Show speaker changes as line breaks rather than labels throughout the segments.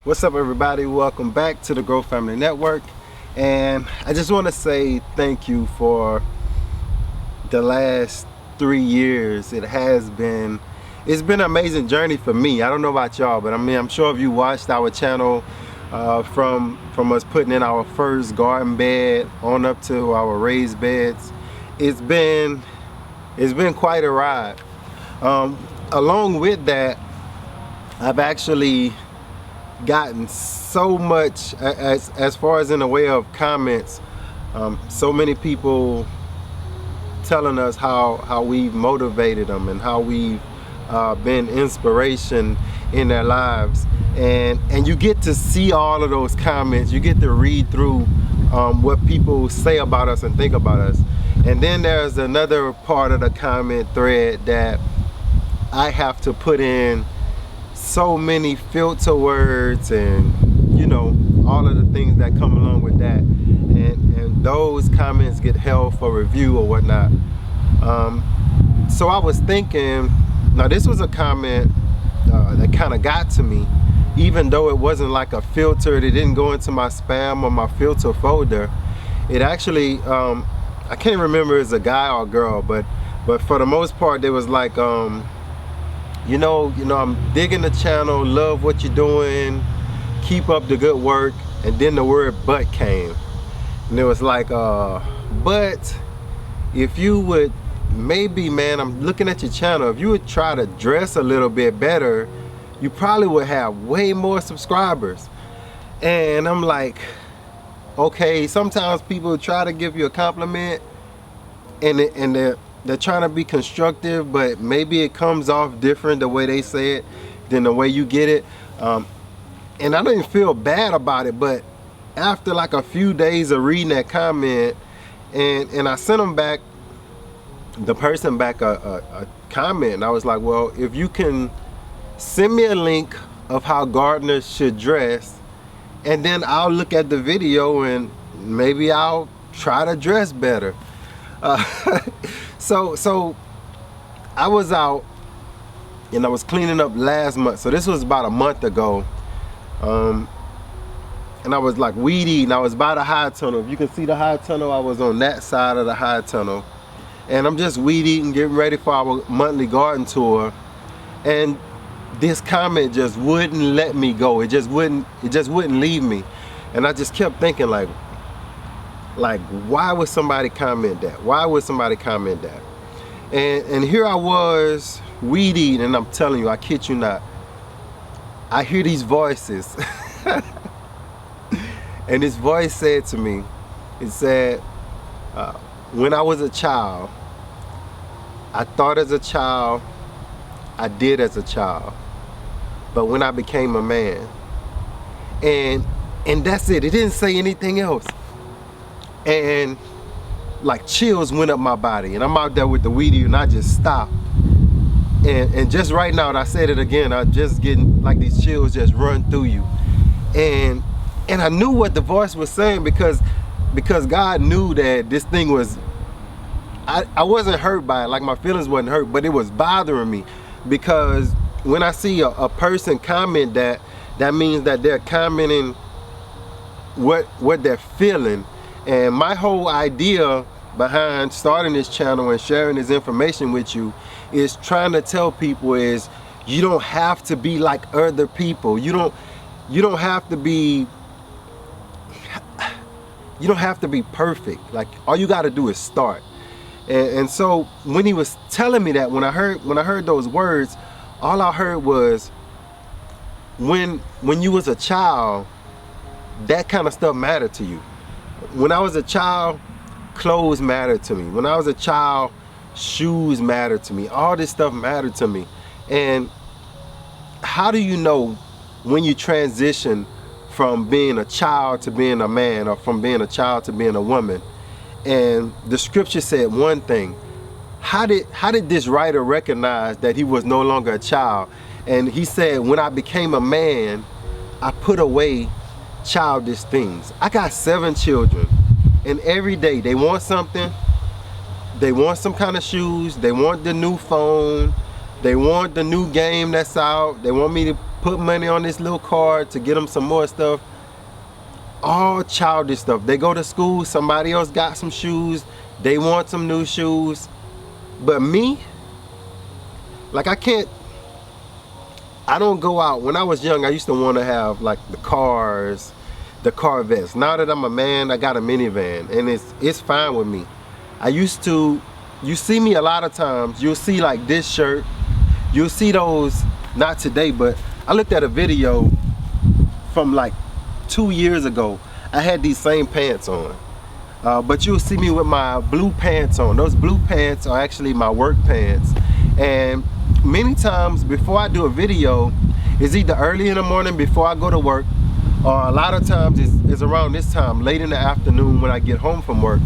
What's up, everybody? Welcome back to the Grow Family Network. And I just want to say thank you for the last 3 years. It's been an amazing journey for me. I don't know about y'all, but I'm sure if you watched our channel from us putting in our first garden bed on up to our raised beds, it's been quite a ride. Along with that, I've actually gotten so much as far as in the way of comments, so many people telling us how we've motivated them and how we've been inspiration in their lives, and you get to see all of those comments. You get to read through what people say about us and think about us. And then there's another part of the comment thread that I have to put in so many filter words and all of the things that come along with that, and those comments get held for review or whatnot. So I was thinking, now this was a comment that kind of got to me, even though it wasn't like a filter. It didn't go into my spam or my filter folder. It actually I can't remember if it's a guy or a girl, but for the most part there was like I'm digging the channel, love what you're doing, keep up the good work, and then the word "but" came, and it was like, but if you would maybe, man, I'm looking at your channel, if you would try to dress a little bit better, you probably would have way more subscribers. And I'm like, okay, sometimes people try to give you a compliment and they're trying to be constructive, but maybe it comes off different the way they say it than the way you get it. And I didn't feel bad about it, but after like a few days of reading that comment, and I sent the person back a comment, and I was like, well, if you can send me a link of how gardeners should dress, and then I'll look at the video and maybe I'll try to dress better. So I was out and I was cleaning up last month. So this was about a month ago. And I was like weed eating. I was by the high tunnel. If you can see the high tunnel, I was on that side of the high tunnel. And I'm just weed eating, getting ready for our monthly garden tour. And this comment just wouldn't let me go. It just wouldn't leave me. And I just kept thinking like, why would somebody comment that? Why would somebody comment that? And here I was weed eating, and I'm telling you, I kid you not, I hear these voices. And this voice said to me, it said, when I was a child, I thought as a child, I did as a child, but when I became a man, and that's it. It didn't say anything else. And like chills went up my body, and I'm out there with the weed eater, and I just stopped. And just right now, and I said it again, I'm just getting like these chills just run through you. And I knew what the voice was saying, because God knew that this thing was, I wasn't hurt by it, like my feelings wasn't hurt, but it was bothering me. Because when I see a person comment that means that they're commenting what they're feeling. And my whole idea behind starting this channel and sharing this information with you is trying to tell people is, you don't have to be like other people. You don't have to be perfect. Like, all you got to do is start. And so when he was telling me that, when I heard those words, all I heard was, when you was a child, that kind of stuff mattered to you. When I was a child, clothes mattered to me. When I was a child, shoes mattered to me. All this stuff mattered to me. And how do you know when you transition from being a child to being a man, or from being a child to being a woman? And the scripture said one thing. How did this writer recognize that he was no longer a child? And he said, when I became a man, I put away childish things. I got 7 children, and every day they want something. They want some kind of shoes, they want the new phone, They want the new game that's out. They want me to put money on this little card to get them some more stuff. All childish stuff. They go to school, somebody else got some shoes, they want some new shoes. But me, like, I don't go out. When I was young, I used to want to have like the cars, the Corvettes. Now that I'm a man, I got a minivan, and it's fine with me. I used to, you see me a lot of times, you'll see like this shirt, you'll see those, not today, but I looked at a video from like 2 years ago. I had these same pants on, but you'll see me with my blue pants on. Those blue pants are actually my work pants. And many times before I do a video, it's either early in the morning before I go to work, or a lot of times it's around this time, late in the afternoon when I get home from work.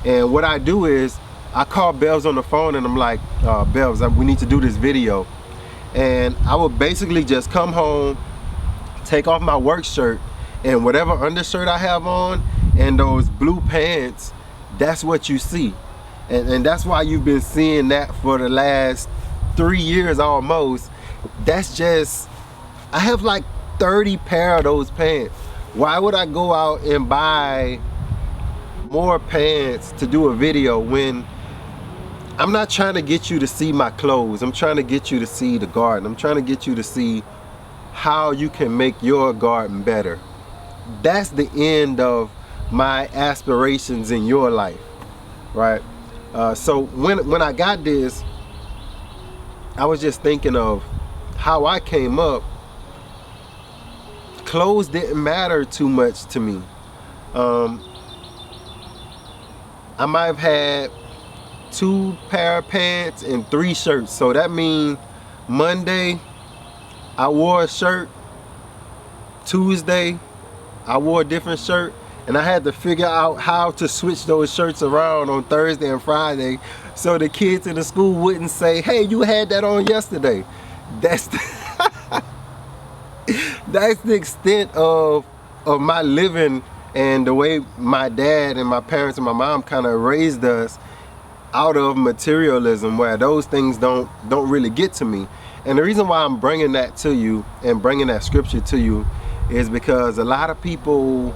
And what I do is I call Bells on the phone and I'm like, Bells, we need to do this video. And I would basically just come home, take off my work shirt and whatever undershirt I have on and those blue pants, that's what you see. And that's why you've been seeing that for the last 3 years almost. That's just, I have like 30 pair of those pants. Why would I go out and buy more pants to do a video when I'm not trying to get you to see my clothes? I'm trying to get you to see the garden. I'm trying to get you to see how you can make your garden better. That's the end of my aspirations in your life, right? So when I got this, I was just thinking of how I came up. Clothes didn't matter too much to me. I might have had 2 pair of pants and 3 shirts. So that means Monday I wore a shirt, Tuesday I wore a different shirt, and I had to figure out how to switch those shirts around on Thursday and Friday so the kids in the school wouldn't say, hey, you had that on yesterday. That's that's the extent of my living and the way my dad and my parents and my mom kind of raised us out of materialism, where those things don't really get to me. And the reason why I'm bringing that to you and bringing that scripture to you is because a lot of people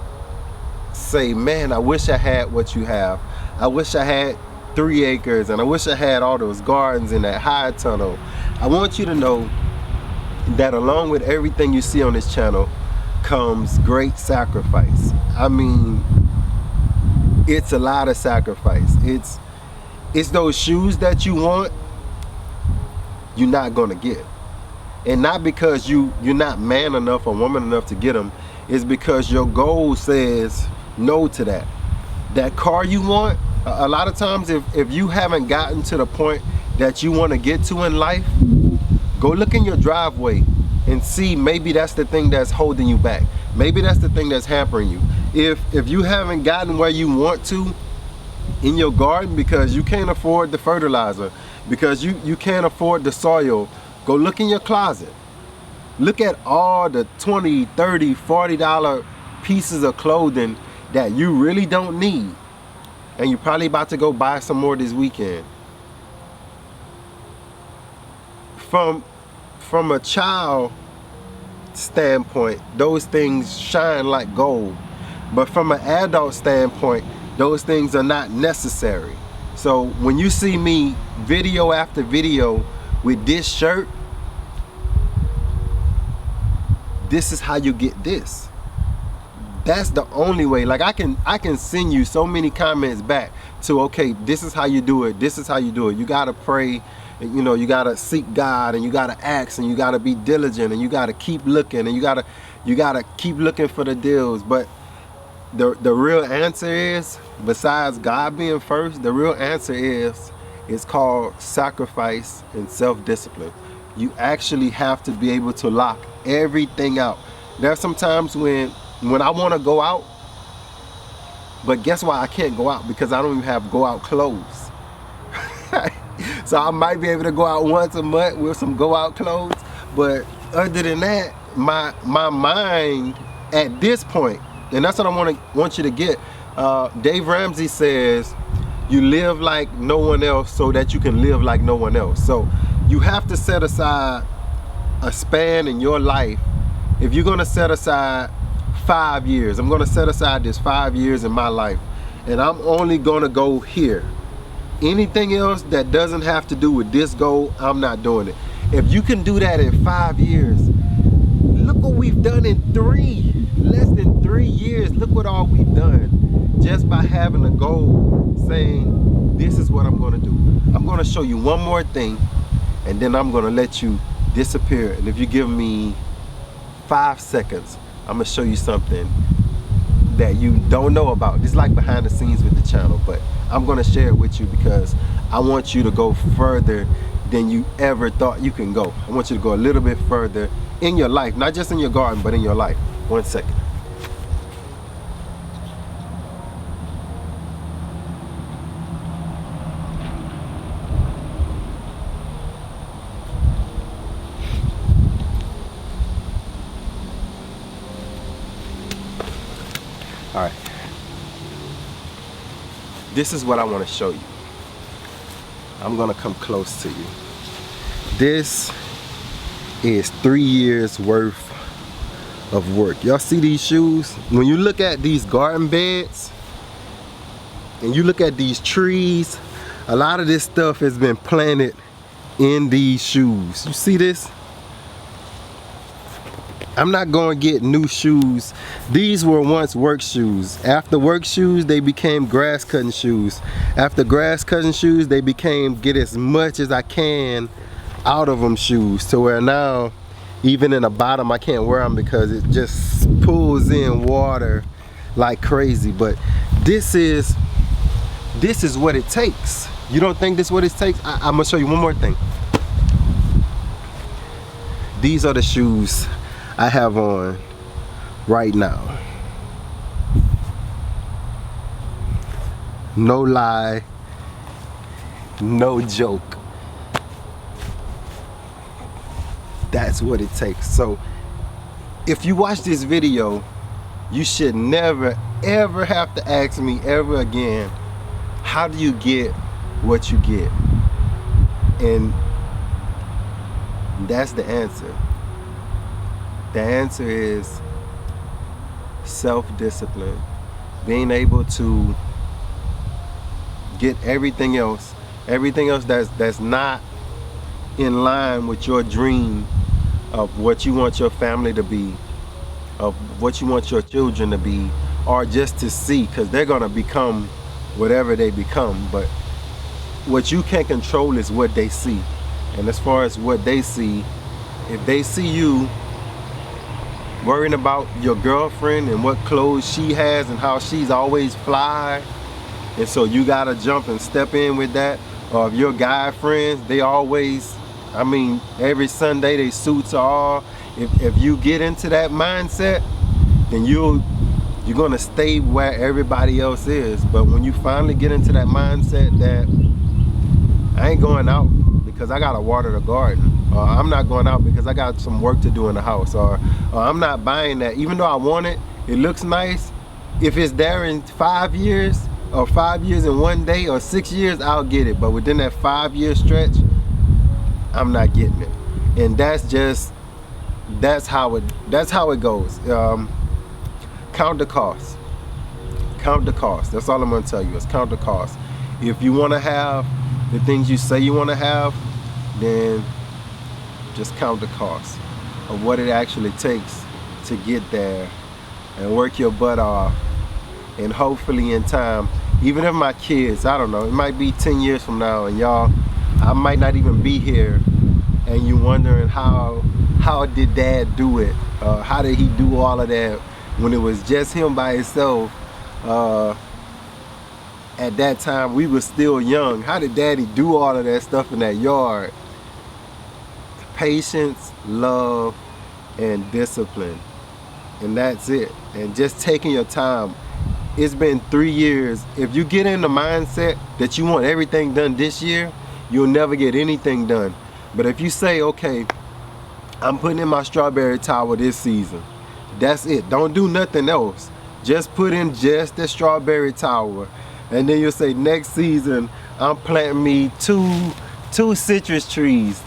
say, man, I wish I had what you have. I wish I had 3 acres, and I wish I had all those gardens in that high tunnel. I want you to know that along with everything you see on this channel comes great sacrifice. I mean, it's a lot of sacrifice. It's those shoes that you want, you're not gonna get. And not because you're not man enough or woman enough to get them. It's because your goal says no to that. That car you want, a lot of times if you haven't gotten to the point that you want to get to in life, go look in your driveway and see, maybe that's the thing that's holding you back. Maybe that's the thing that's hampering you. If you haven't gotten where you want to in your garden because you can't afford the fertilizer, because you can't afford the soil, go look in your closet. Look at all the $20, $30, $40 pieces of clothing that you really don't need, and you're probably about to go buy some more this weekend. From a child standpoint, those things shine like gold, but from an adult standpoint, those things are not necessary. So when you see me video after video with this shirt, this is how you get this. That's the only way. Like I can send you so many comments back to, okay, this is how you do it, this is how you do it. You gotta pray, you know, you gotta seek God, and you gotta ask, and you gotta be diligent, and you gotta keep looking, and you gotta keep looking for the deals. But the real answer is, besides God being first, the real answer is, it's called sacrifice and self-discipline. You actually have to be able to lock everything out. There's some times when I want to go out, but guess why I can't go out? Because I don't even have go out clothes. So I might be able to go out once a month with some go out clothes, but other than that, my mind at this point, and that's what I want you to get. Dave Ramsey says, you live like no one else so that you can live like no one else. So You have to set aside a span in your life. If you're gonna set aside 5 years, I'm gonna set aside this 5 years in my life, and I'm only gonna go here. Anything else that doesn't have to do with this goal, I'm not doing it. If you can do that in 5 years, look what we've done in less than 3 years. Look what all we've done just by having a goal, saying this is what I'm gonna do. I'm gonna show you one more thing, and then I'm gonna let you disappear. And if you give me 5 seconds, I'm gonna show you something that you don't know about. It's like behind the scenes with the channel, but I'm gonna share it with you because I want you to go further than you ever thought you can go. I want you to go a little bit further in your life, not just in your garden, but in your life. 1 second. All right, this is what I want to show you. I'm gonna come close to you. This is 3 years worth of work. Y'all see these shoes? When you look at these garden beds and you look at these trees, a lot of this stuff has been planted in these shoes. You see this? I'm not going to get new shoes. These were once work shoes. After work shoes, they became grass cutting shoes. After grass cutting shoes, they became get as much as I can out of them shoes, to where now even in the bottom I can't wear them because it just pulls in water like crazy. But this is what it takes. You don't think this is what it takes? I'm gonna show you one more thing. These are the shoes I have on right now. No lie, no joke. That's what it takes. So if you watch this video, you should never ever have to ask me ever again, how do you get what you get? And that's the answer. The answer is self-discipline. Being able to get everything else that's not in line with your dream of what you want your family to be, of what you want your children to be, or just to see, because they're gonna become whatever they become. But what you can't control is what they see. And as far as what they see, if they see you worrying about your girlfriend and what clothes she has and how she's always fly, and so you gotta jump and step in with that, or if your guy friends, they always, I mean, every Sunday they suits are all, if you get into that mindset, then you're gonna stay where everybody else is. But when you finally get into that mindset that I ain't going out because I gotta water the garden, or I'm not going out because I got some work to do in the house, or I'm not buying that, even though I want it, it looks nice. If it's there in 5 years, or 5 years in 1 day, or 6 years, I'll get it. But within that 5-year stretch, I'm not getting it. And that's how it goes. Count the cost. Count the cost. That's all I'm gonna tell you, is count the cost. If you wanna have the things you say you wanna have, then just count the cost of what it actually takes to get there, and work your butt off. And hopefully in time, even if my kids, I don't know, it might be 10 years from now, and y'all, I might not even be here, and you wondering how did dad do it? How did he do all of that when it was just him by himself? At that time we were still young. How did daddy do all of that stuff in that yard? Patience, love, and discipline. And that's it. And just taking your time. It's been 3 years. If you get in the mindset that you want everything done this year, you'll never get anything done. But if you say, okay, I'm putting in my strawberry tower this season, that's it. Don't do nothing else. Just put in just the strawberry tower. And then you'll say, next season, I'm planting me two citrus trees.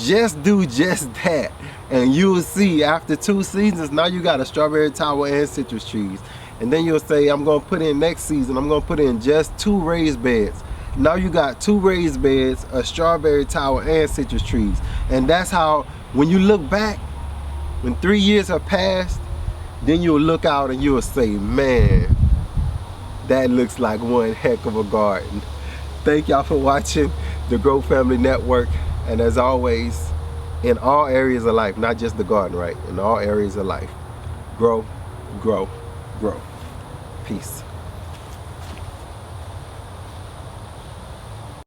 Just do just that, and you will see after 2 seasons, now you got a strawberry tower and citrus trees. And then you'll say, I'm gonna put in next season, I'm gonna put in just 2 raised beds. Now you got 2 raised beds, a strawberry tower and citrus trees. And that's how, when you look back, when 3 years have passed, then you'll look out and you'll say, man, that looks like one heck of a garden. Thank y'all for watching the Grow Family Network. And as always, in all areas of life, not just the garden, right? In all areas of life, grow, grow, grow. Peace.